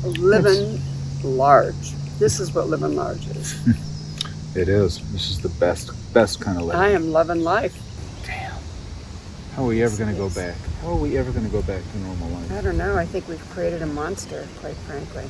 living large. This is what living large is. It is. This is the best kind of living. I am loving life. Damn. How are we ever going to go back? How are we ever going to go back to normal life? I don't know. I think we've created a monster, quite frankly.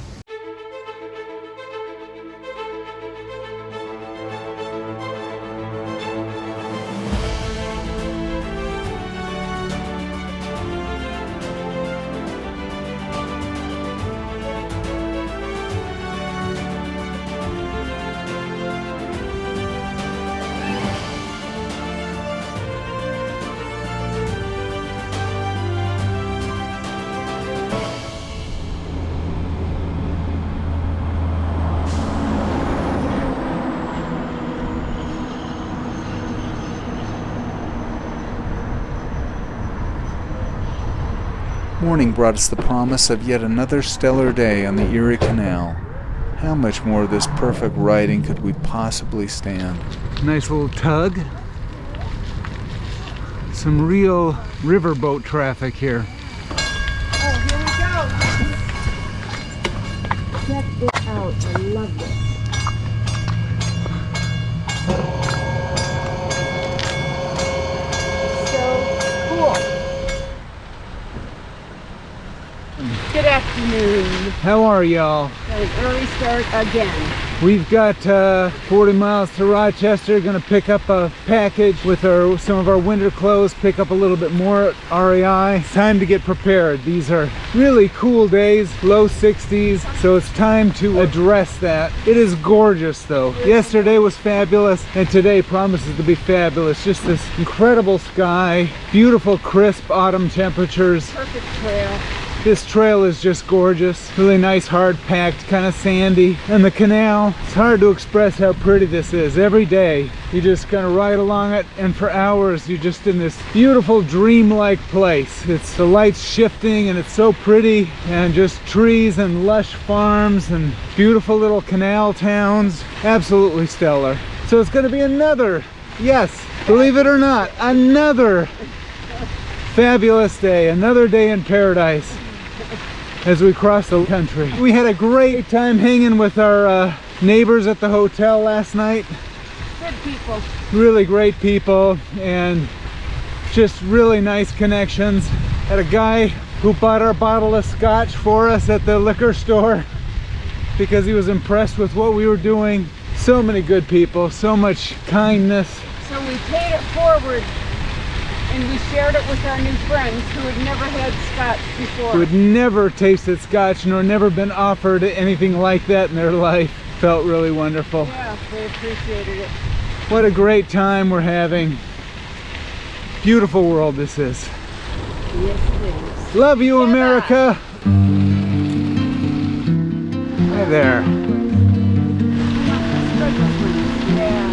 Morning brought us the promise of yet another stellar day on the Erie Canal. How much more of this perfect riding could we possibly stand? Nice little tug. Some real riverboat traffic here. Oh, here we go. Check this out. I love this. Good afternoon. How are y'all? Got an early start again. We've got 40 miles to Rochester. Gonna pick up a package with some of our winter clothes, pick up a little bit more at REI. It's time to get prepared. These are really cool days, low 60s, so it's time to address that. It is gorgeous though. Yesterday was fabulous, and today promises to be fabulous. Just this incredible sky, beautiful crisp autumn temperatures. Perfect trail. This trail is just gorgeous, really nice, hard packed, kind of sandy. And the canal, it's hard to express how pretty this is. Every day you just kind of ride along it, and for hours you're just in this beautiful dreamlike place. It's the lights shifting and it's so pretty, and just trees and lush farms and beautiful little canal towns. Absolutely stellar. So it's going to be another, yes, believe it or not, another fabulous day, another day in paradise as we cross the country. We had a great time hanging with our neighbors at the hotel last night. Good people. Really great people, and just really nice connections. Had a guy who bought our bottle of scotch for us at the liquor store because he was impressed with what we were doing. So many good people, so much kindness. So we paid it forward, and we shared it with our new friends who had never had scotch before. Who had never tasted scotch nor never been offered anything like that in their life. Felt really wonderful. Yeah, they appreciated it. What a great time we're having. Beautiful world this is. Yes, it is. Love you, America. Hi there. Yeah.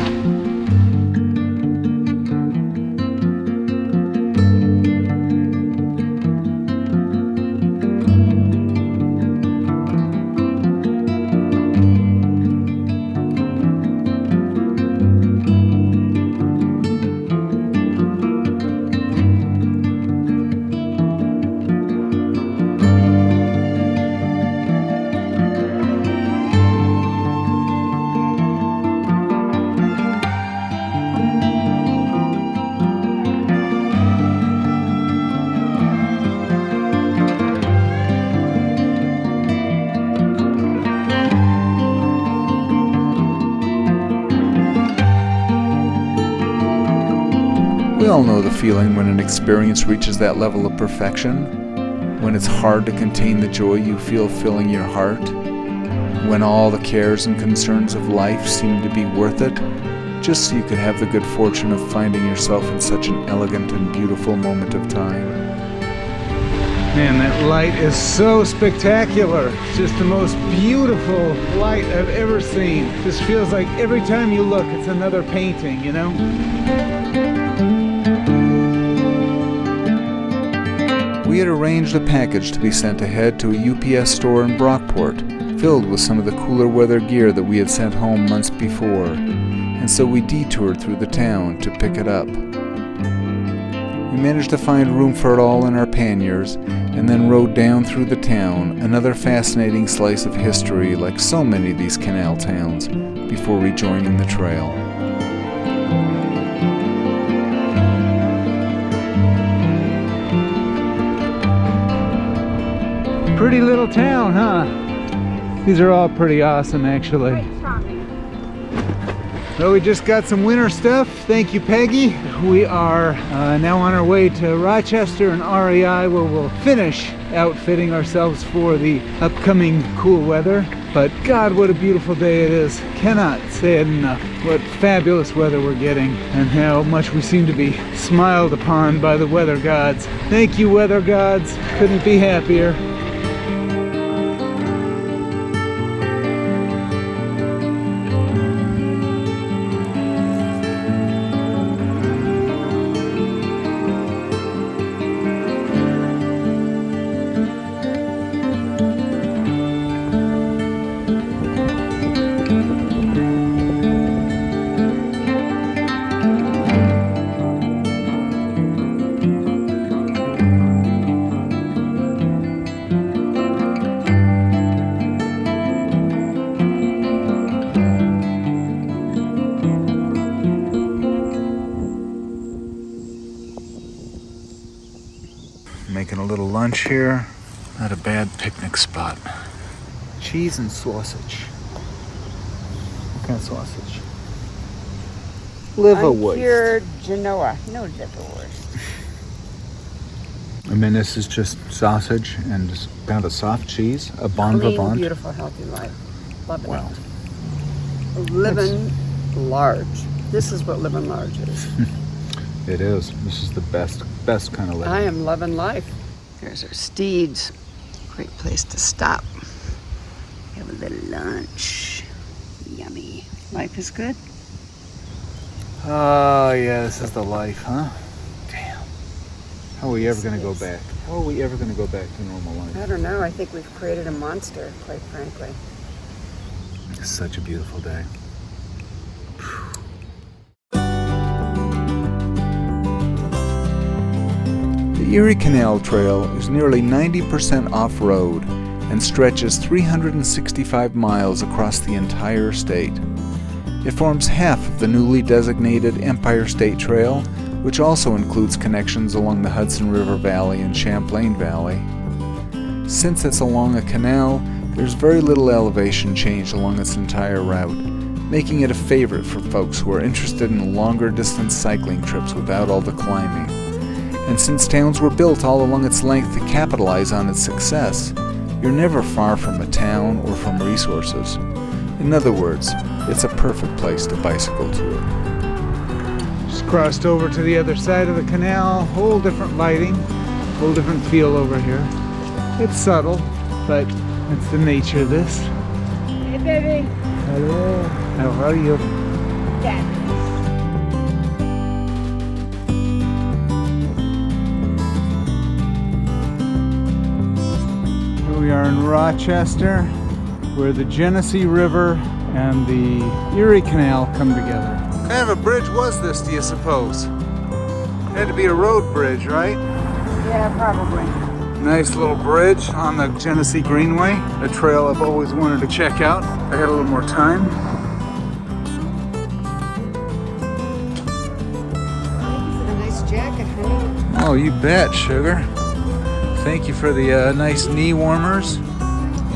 We all know the feeling when an experience reaches that level of perfection, when it's hard to contain the joy you feel filling your heart, when all the cares and concerns of life seem to be worth it, just so you could have the good fortune of finding yourself in such an elegant and beautiful moment of time. Man, that light is so spectacular. It's just the most beautiful light I've ever seen. Just feels like every time you look, it's another painting, you know? We had arranged a package to be sent ahead to a UPS store in Brockport, filled with some of the cooler weather gear that we had sent home months before, and so we detoured through the town to pick it up. We managed to find room for it all in our panniers, and then rode down through the town, another fascinating slice of history like so many of these canal towns, before rejoining the trail. Pretty little town, huh? These are all pretty awesome, actually. Well, we just got some winter stuff. Thank you, Peggy. We are now on our way to Rochester and REI, where we'll finish outfitting ourselves for the upcoming cool weather. But God, what a beautiful day it is. Cannot say it enough. What fabulous weather we're getting, and how much we seem to be smiled upon by the weather gods. Thank you, weather gods. Couldn't be happier. Making a little lunch here. Not a bad picnic spot. Cheese and sausage. What kind of sausage? Liverwurst. Uncured Genoa. No liverwurst. And then this is just sausage and just kind of a soft cheese. A bon Clean, vivant. beautiful, healthy life. Love it. Wow. Living large. This is what living large is. It is. This is the best kind of living. I am loving life. There's our steeds. Great place to stop. Have a little lunch. Yummy. Life is good. Oh, yeah, this is the life, huh? Damn. How are we ever going to go back? How are we ever going to go back to normal life? I don't know. I think we've created a monster, quite frankly. It's such a beautiful day. The Erie Canal Trail is nearly 90% off-road and stretches 365 miles across the entire state. It forms half of the newly designated Empire State Trail, which also includes connections along the Hudson River Valley and Champlain Valley. Since it's along a canal, there's very little elevation change along its entire route, making it a favorite for folks who are interested in longer distance cycling trips without all the climbing. And since towns were built all along its length to capitalize on its success, you're never far from a town or from resources. In other words, it's a perfect place to bicycle tour. Just crossed over to the other side of the canal. Whole different lighting, whole different feel over here. It's subtle, but it's the nature of this. Hey, baby. Hello. How are you? Dad. We are in Rochester, where the Genesee River and the Erie Canal come together. What kind of a bridge was this, do you suppose? It had to be a road bridge, right? Yeah, probably. Nice little bridge on the Genesee Greenway, a trail I've always wanted to check out. I had a little more time. A nice jacket, honey. Oh, you bet, sugar. Thank you for the nice knee warmers and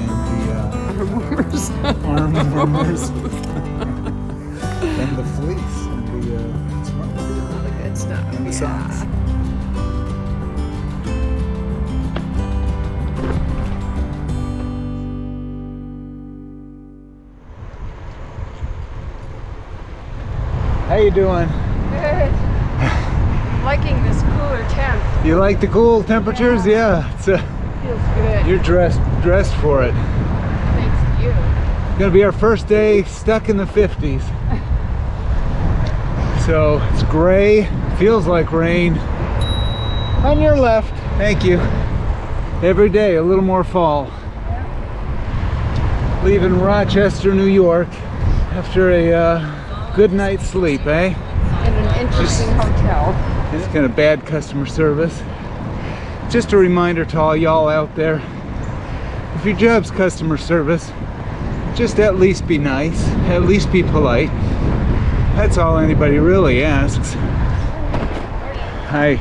the Arm warmers. arm warmers and the fleece and All the good stuff. and the socks. How you doing? Good. Liking this cooler temp. You like the cool temperatures? Yeah, it's Feels good. you're dressed for it. Thanks to you. It's gonna be our first day stuck in the 50s. So it's gray, feels like rain. On your left, thank you. Every day a little more fall. Leaving Rochester, New York after a good night's sleep, eh? In interesting hotel. It's kind of bad customer service. Just a reminder to all y'all out there, if your job's customer service, just at least be nice, at least be polite. That's all anybody really asks. Hi.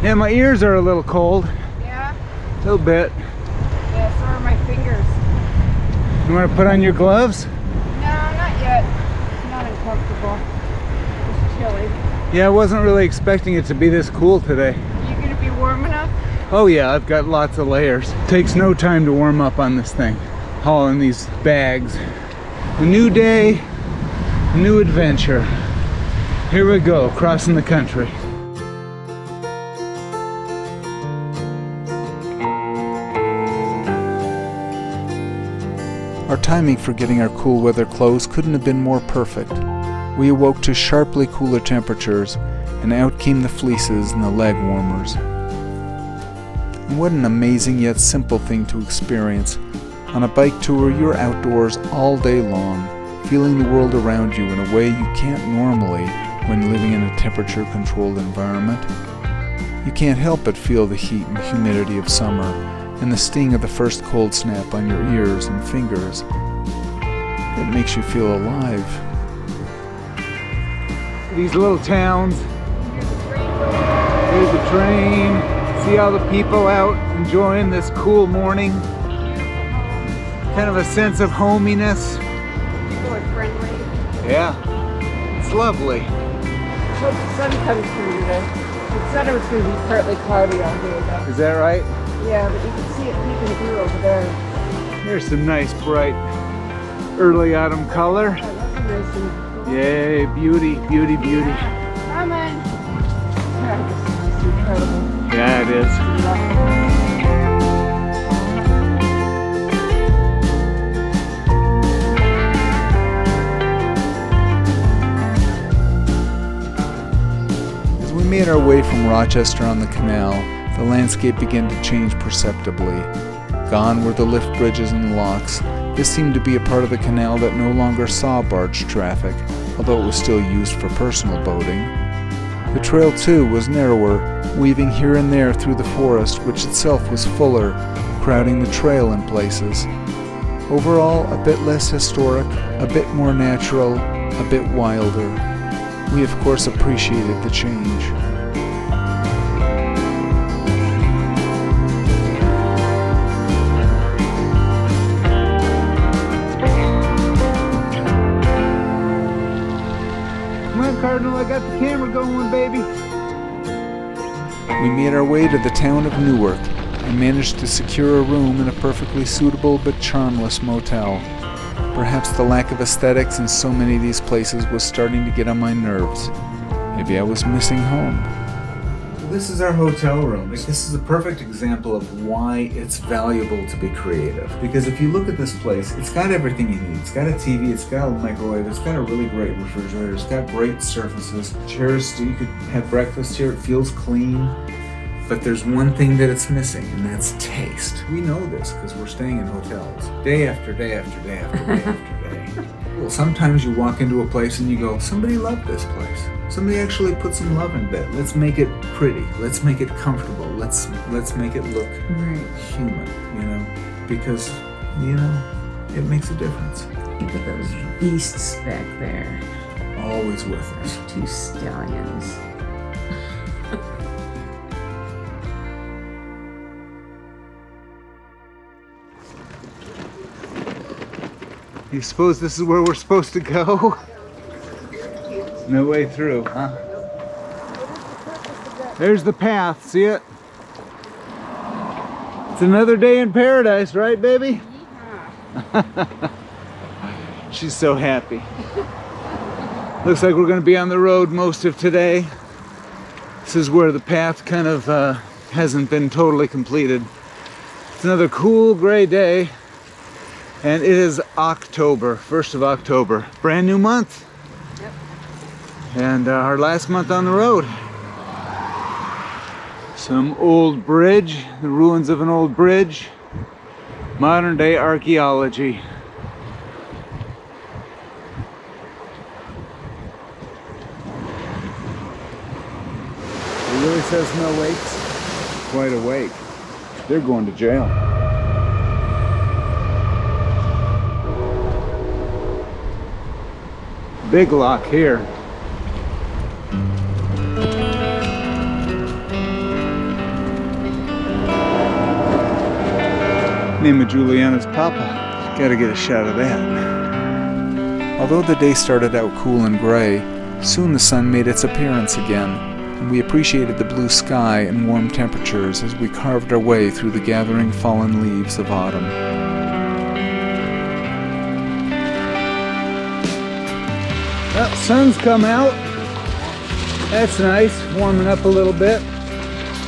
Yeah, my ears are a little cold. Yeah? A little bit. Yeah, so are my fingers. You want to put on your gloves? No, not yet. It's not uncomfortable. It's chilly. Yeah, I wasn't really expecting it to be this cool today. Are you going to be warm enough? Oh yeah, I've got lots of layers. Takes no time to warm up on this thing. Hauling these bags. A new day, a new adventure. Here we go, crossing the country. Our timing for getting our cool weather clothes couldn't have been more perfect. We awoke to sharply cooler temperatures, and out came the fleeces and the leg warmers. And what an amazing yet simple thing to experience. On a bike tour, you're outdoors all day long, feeling the world around you in a way you can't normally when living in a temperature-controlled environment. You can't help but feel the heat and humidity of summer and the sting of the first cold snap on your ears and fingers. It makes you feel alive. These little towns. Here's the train. See all the people out enjoying this cool morning. Kind of a sense of hominess. People are friendly. Yeah, it's lovely. Hope the sun comes through today. It said it was going to be partly cloudy out here though. Is that right? Yeah, but you can see it peeking through over there. Here's some nice bright early autumn color. Oh, that's nice and Yay, beauty, beauty, beauty. come on. Yeah, this is incredible. Yeah, it is. As we made our way from Rochester on the canal, the landscape began to change perceptibly. Gone were the lift bridges and locks. This seemed to be a part of the canal that no longer saw barge traffic, although it was still used for personal boating. The trail, too, was narrower, weaving here and there through the forest, which itself was fuller, crowding the trail in places. Overall, a bit less historic, a bit more natural, a bit wilder. We, of course, appreciated the change. Cardinal, I got the camera going, baby. We made our way to the town of Newark and managed to secure a room in a perfectly suitable but charmless motel. Perhaps the lack of aesthetics in so many of these places was starting to get on my nerves. Maybe I was missing home. This is our hotel room. This is a perfect example of why it's valuable to be creative. Because if you look at this place, it's got everything you need. It's got a TV, it's got a microwave, it's got a really great refrigerator, it's got great surfaces. Chairs, you could have breakfast here, it feels clean. But there's one thing that it's missing, and that's taste. We know this because we're staying in hotels day after day after day after day after day. Well, sometimes you walk into a place and you go, somebody loved this place. Somebody actually put some love into it. Let's make it pretty. Let's make it comfortable. Let's make it look human, you know? Because, you know, it makes a difference. Look at those beasts back there. Always with us. Two stallions. You suppose this is where we're supposed to go? No way through, huh? There's the path, see it? It's another day in paradise, right, baby? Yeah. She's so happy. Looks like we're going to be on the road most of today. This is where the path kind of hasn't been totally completed. It's another cool gray day. And it is October, 1st of October. Brand new month. Yep. And our last month on the road. Some old bridge, the ruins of an old bridge. Modern day archaeology. says no wakes. Quite awake. They're going to jail. Big lock here. Name of Julianna's papa. Gotta get a shot of that. Although the day started out cool and gray, soon the sun made its appearance again, and we appreciated the blue sky and warm temperatures as we carved our way through the gathering fallen leaves of autumn. Well, sun's come out. That's nice, warming up a little bit.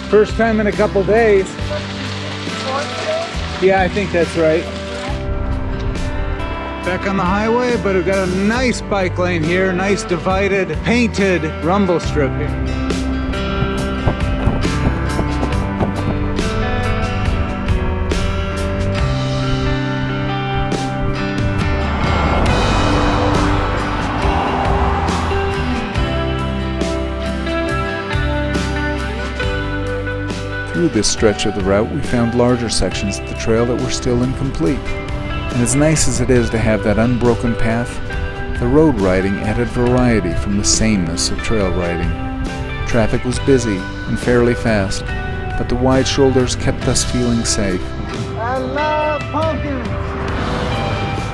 First time in a couple days. Yeah, I think that's right. Back on the highway, but we've got a nice bike lane here, nice divided, painted rumble strip here. Through this stretch of the route, we found larger sections of the trail that were still incomplete. And as nice as it is to have that unbroken path, the road riding added variety from the sameness of trail riding. Traffic was busy and fairly fast, but the wide shoulders kept us feeling safe. I love pumpkins!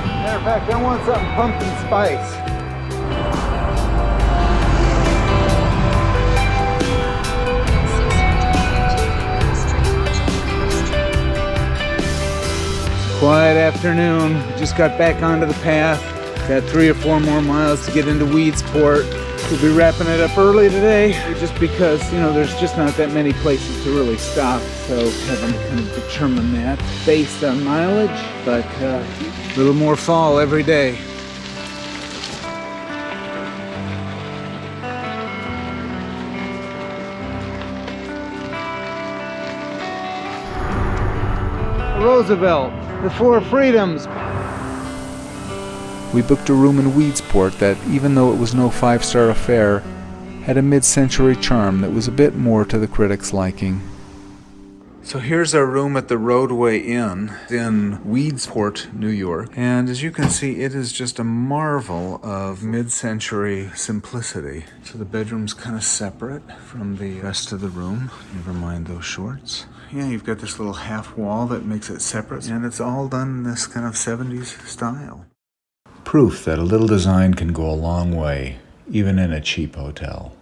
Matter of fact, I want something pumpkin spice. Quiet afternoon. Just got back onto the path. Got 3 or 4 more miles to get into WEEDSPORT. We'll be wrapping it up early today, just because, you know, there's just not that many places to really stop. So haven't kind of determined that based on mileage, but a little more fall every day. Roosevelt. The 4 freedoms. We booked a room in WEEDSPORT that, even though it was no 5-star affair, had a mid-century charm that was a bit more to the critics' liking. So here's our room at the Roadway Inn in WEEDSPORT, New York. And as you can see, it is just a marvel of mid-century simplicity. So the bedroom's kind of separate from the rest of the room. Never mind those shorts. Yeah, you've got this little half wall that makes it separate, and it's all done in this kind of 70s style. Proof that a little design can go a long way, even in a cheap hotel.